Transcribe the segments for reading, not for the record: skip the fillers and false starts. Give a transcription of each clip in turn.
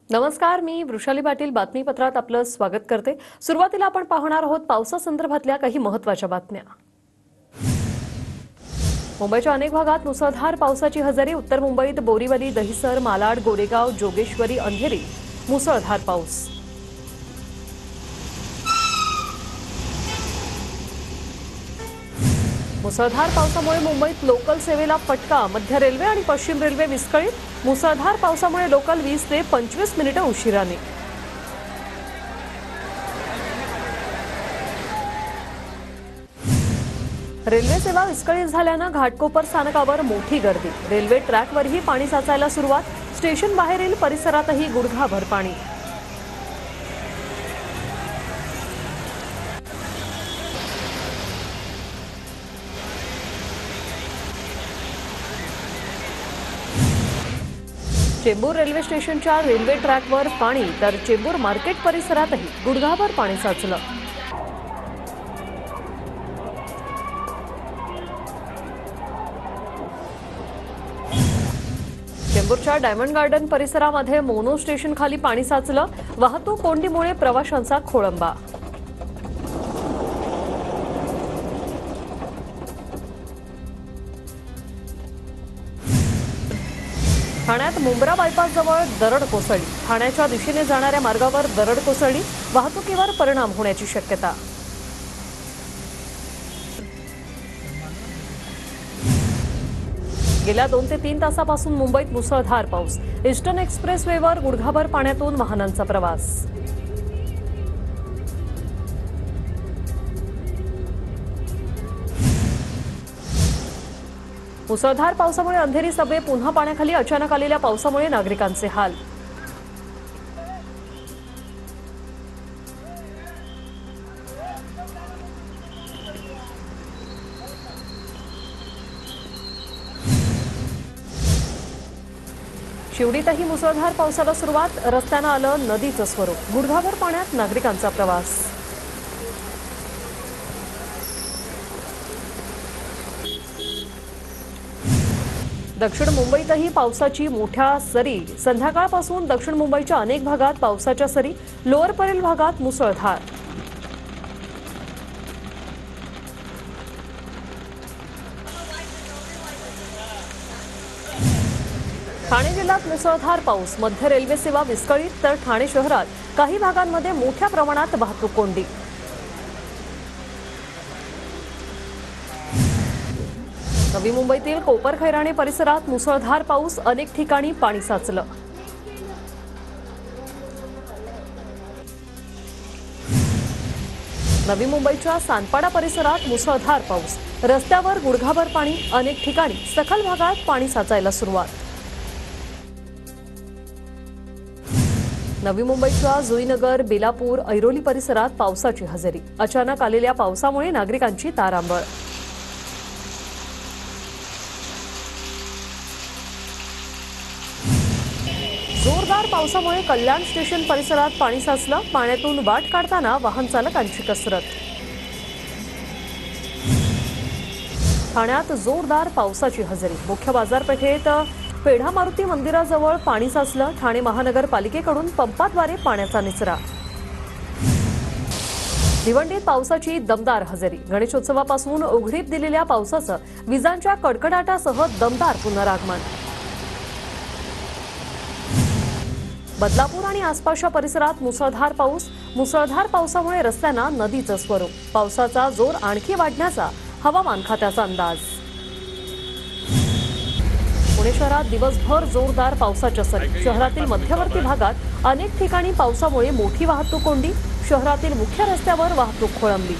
नमस्कार, मी वृषाली पाटील बातमीपत्रात आपलं स्वागत करते। सुरुवातीला आपण पाहणार आहोत पावसासंदर्भातल्या काही महत्त्वाच्या बातम्या। मुंबईच्या अनेक भागात मुसळधार पावसाची हजेरी। उत्तर मुंबईत बोरीवली, दहिसर, मालाड, गोरेगाव, जोगेश्वरी, अंधेरी मुसळधार पाऊस। मुसळधार पावसामुळे मुंबईत लोकल सेवेला फटका। मध्य रेल्वे आणि पश्चिम रेल्वे विस्कळीत। मुसळधार पावसामुळे लोकल 20 ते 25 मिनिटे उशिराने। रेल्वे सेवा विस्कळीत झाल्याने घाटकोपर स्थानकावर मोठी गर्दी। रेल्वे ट्रॅकवरही पाणी साचायला सुरुवात। स्टेशन बाहेरील परिसरातही गुडघाभर पाणी। चेंबूर रेल्वे स्टेशनच्या रेल्वे ट्रॅकवर पाणी, तर चेंबूर मार्केट परिसरातही गुडघाभर पाणी साचलं। चेंबूरच्या डायमंड गार्डन परिसरामध्ये मोनो स्टेशन खाली पाणी साचलं। वाहतूक कोंडीमुळे प्रवाशांचा खोळंबा। ठाण्यात मुंब्रा बायपास जवळ दरड कोसळली। ठाण्याच्या दिशेने जाणाऱ्या मार्गावर दरड कोसळली। वाहतुकीवर परिणाम होण्याची शक्यता। गेल्या 2 ते 3 तासापासून मुंबईत मुसळधार पाऊस। ईस्टर्न एक्सप्रेसवेवर गुडघाभर पाण्यातून वाहनांचा प्रवास। मुसळधार पावसामुळे अंधेरी सबवे पुन्हा पाण्याखाली। अचानक आलेल्या पावसामुळे नागरिकांचे हाल। शिवडीतही मुसळधार पावसाला सुरुवात। रस्त्यानं आलं नदीचं स्वरूप। गुडघाभर पाण्यात नागरिकांचा प्रवास। दक्षिण मुंबईतही पावसाची मोठ्या सरी। संध्याकाळपासून दक्षिण मुंबईच्या अनेक भागात पावसाच्या सरी। लोअर परेल भागात मुसळधार। ठाणे जिल्ह्यात मुसळधार पाऊस। मध्य रेल्वे सेवा विस्कळीत, तर ठाणे शहरात काही भागांमध्ये मोठ्या प्रमाणात वाहतूक कोंडी। नवी मुंबईतील कोपरखैराणे परिसरात मुसळधार पाऊस। अनेक ठिकाणी पाणी साचलं। नवी मुंबईच्या सानपाडा परिसरात मुसळधार पाऊस। रस्त्यावर गुडघाभर पाणी। अनेक ठिकाणी सखल भागात पाणी साचायला सुरुवात। नवी मुंबईच्या जुईनगर, बेलापूर, ऐरोली परिसरात पावसाची हजेरी। अचानक आलेल्या पावसामुळे नागरिकांची तारांबळ। जोरदार पावसामुळे कल्याण स्टेशन परिसरात पाणी साचलं। पाण्यातून वाट काढताना वाहन चालकांची कसरत। ठाण्यात जोरदार पावसाची हजेरी। मुख्य बाजारपेठेत पेढा मारुती मंदिराजवळ पाणी साचलं। ठाणे महानगरपालिकेकडून पंपाद्वारे पाण्याचा निचरा। भिवंडीत पावसाची दमदार हजेरी। गणेशोत्सवापासून उघडीप दिलेल्या पावसाचं विजांच्या कडकडाटासह दमदार पुनरागमन। बदलापूर आणि आसपासच्या परिसरात मुसळधार पाऊस। मुसळधार पावसामुळे रस्त्यांना नदीचं स्वरूप। पावसाचा जोर आणखी वाढण्याचा हवामान खात्याचा अंदाज। पुणे शहरात दिवसभर जोरदार पावसाच्या सरी। शहरातील मध्यवर्ती भागात अनेक ठिकाणी पावसामुळे मोठी वाहतूक कोंडी। शहरातील मुख्य रस्त्यावर वाहतूक खोळंबली।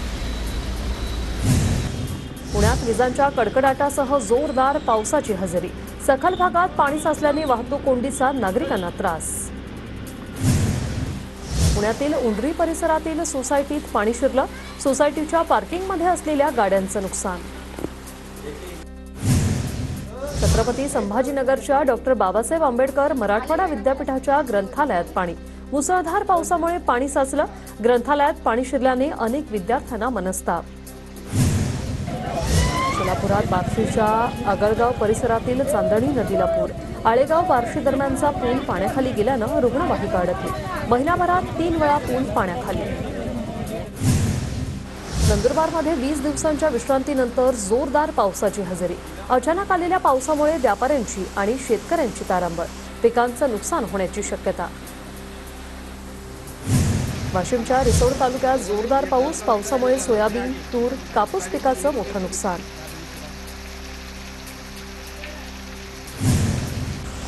पुण्यात विजांच्या कडकडाटासह जोरदार पावसाची हजेरी। सखल भागात पाणी साचल्याने वाहतूक कोंडीचा नागरिकांना त्रास। पुण्यातील उंडरी परिसरातील सोसायटीत पाणी शिरलं। सोसायटीच्या पार्किंगमध्ये असलेल्या गाड्यांचं नुकसान। छत्रपती संभाजीनगरच्या डॉक्टर बाबासाहेब आंबेडकर मराठवाडा विद्यापीठाच्या ग्रंथालयात पाणी। मुसळधार पावसामुळे पाणी साचलं। ग्रंथालयात पाणी शिरल्याने अनेक विद्यार्थ्यांना मनस्ताप। सोलापुरात बार्शीच्या आगळगाव परिसरातील चांदणी नदीला पूर। आळेगाव बार्शी दरम्यानचा पूल पाण्याखाली गेल्यानं रुग्णवाहिका अडकली। महिनाभरात 3 वेळा पूल पाण्याखाली। नंदुरबारमध्ये 20 दिवसांच्या विश्रांतीनंतर जोरदार पावसाची हजेरी। अचानक आलेल्या पावसामुळे व्यापाऱ्यांची आणि शेतकऱ्यांची तारांबळ, पिकांचं नुकसान होण्याची शक्यता। वाशिमच्या रिसोड तालुक्यात जोरदार पावसामुळे सोयाबीन, तूर, कापूस पिकाचं मोठं नुकसान।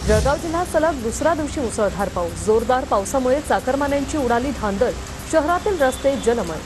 जळगाव जिल्ह्यात सलग दुसऱ्या दिवशी मुसळधार पाऊस। जोरदार पावसामुळे चाकरमान्यांची उडाली धांदल, शहरातील रस्ते जलमय।